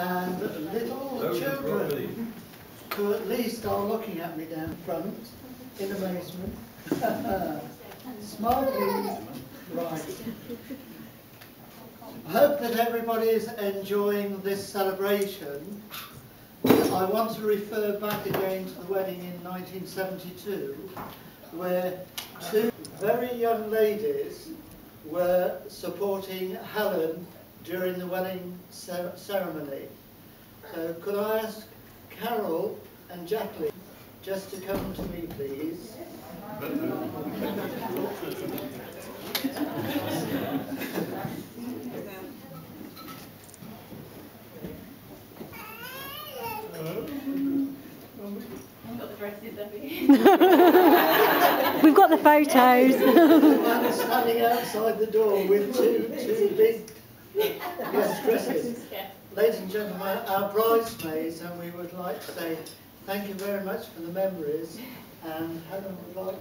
and little children who at least are looking at me down front in amazement. Smile please. Right. I hope that everybody is enjoying this celebration. I want to refer back again to the wedding in 1972, where two very young ladies were supporting Helen during the wedding ceremony. So could I ask Carol and Jacqueline just to come to me, please? We've got the photos. I'm standing outside the door with two big guest dresses. Ladies and gentlemen, our bridesmaids, and we would like to say thank you very much for the memories, and Helen would like